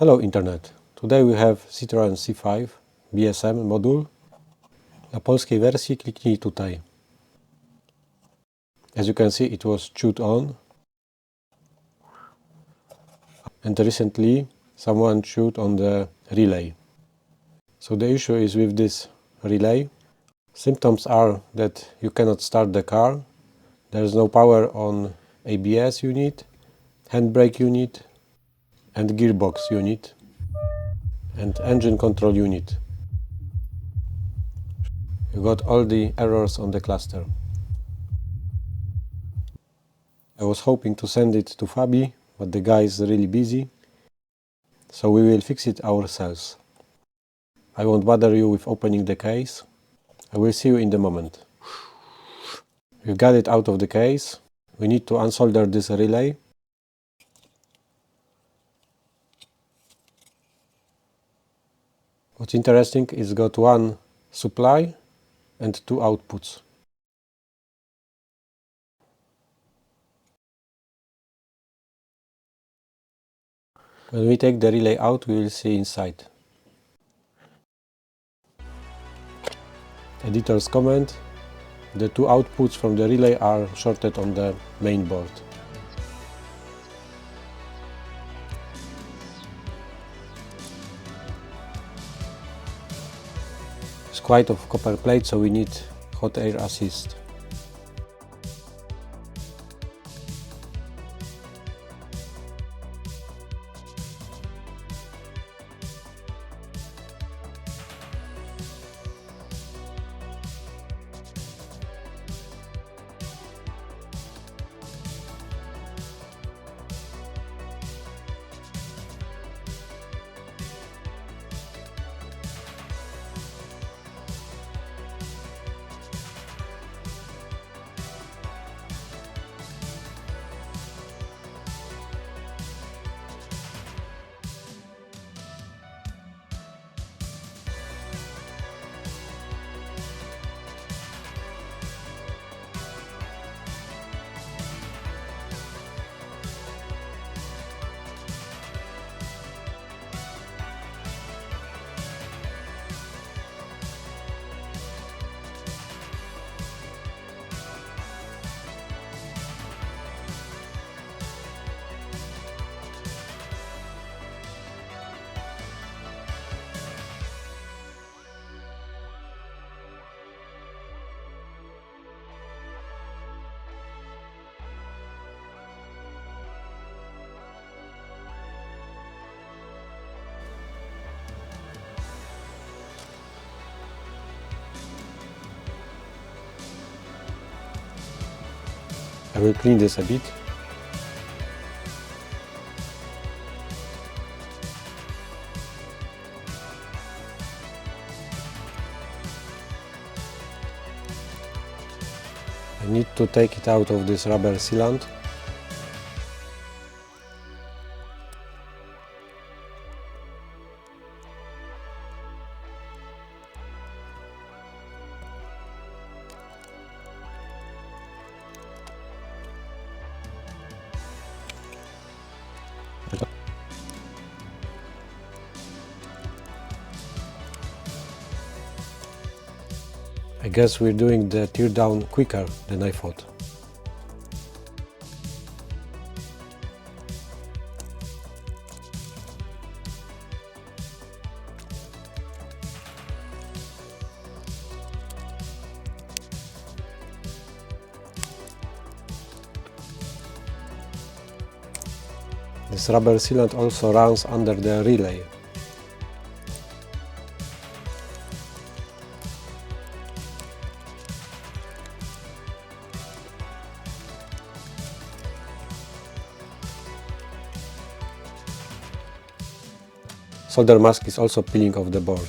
Hello Internet. Today we have Citroen C5 BSM module. Na polskiej wersji kliknij tutaj. As you can see, it was chewed on. And recently someone chewed on the relay. So the issue is with this relay. Symptoms are that you cannot start the car. There is no power on ABS unit, handbrake unit, and gearbox unit, and engine control unit. You got all the errors on the cluster. I was hoping to send it to Fabi, but the guy is really busy, so we will fix it ourselves. I won't bother you with opening the case. I will see you in the moment. We got it out of the case. We need to unsolder this relay. What's interesting is got one supply and two outputs. When we take the relay out, we will see inside. Editor's comment: the two outputs from the relay are shorted on the main board. It's quite of copper plate, so we need hot air assist. I will clean this a bit. I need to take it out of this rubber sealant. I guess we're doing the teardown quicker than I thought. This rubber sealant also runs under the relay. Solder mask is also peeling off the board.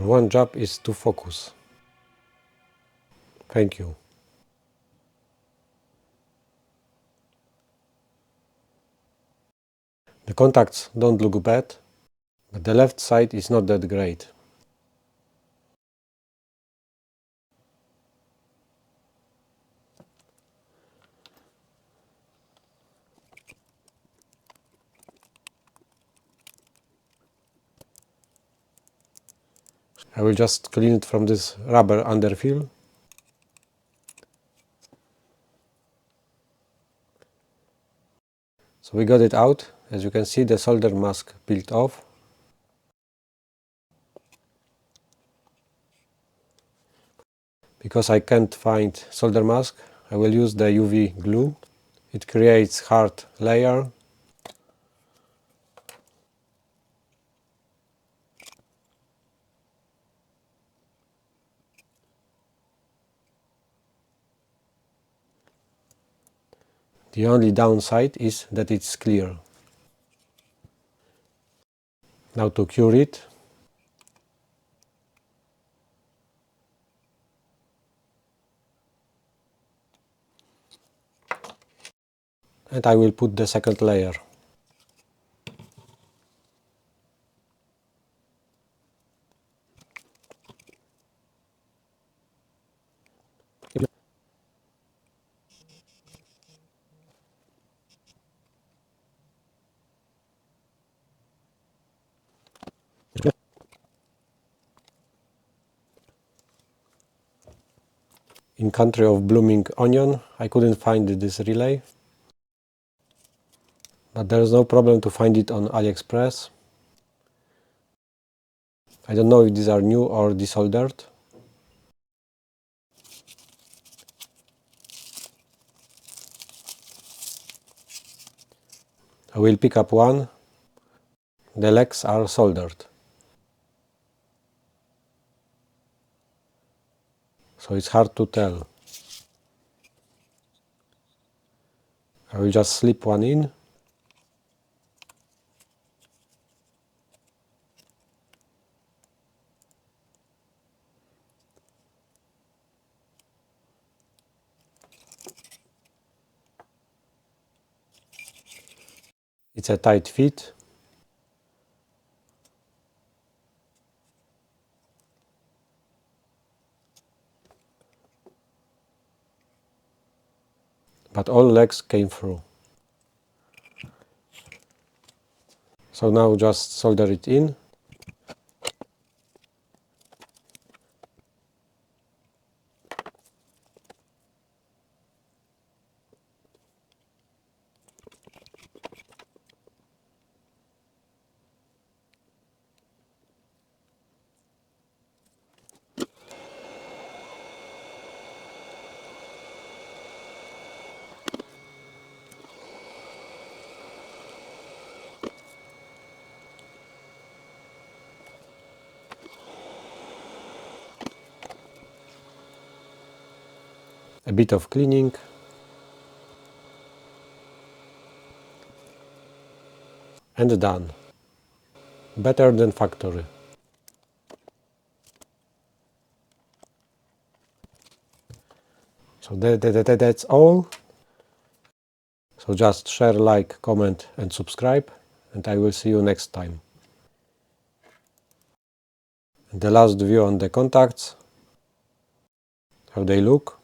One job is to focus. Thank you. The contacts don't look bad, but the left side is not that great. I will just clean it from this rubber underfill. So we got it out. As you can see, the solder mask peeled off. Because I can't find solder mask, I will use the UV glue. It creates hard layer. The only downside is that it's clear. Now to cure it, and I will put the second layer. In country of blooming onion, I couldn't find this relay, but there is no problem to find it on AliExpress. I don't know if these are new or desoldered. I will pick up one. The legs are soldered, so it's hard to tell. I will just slip one in. It's a tight fit. But all legs came through. So now just solder it in. A bit of cleaning. And done. Better than factory. So that's all. So just share, like, comment and subscribe, and I will see you next time. And the last view on the contacts, how they look.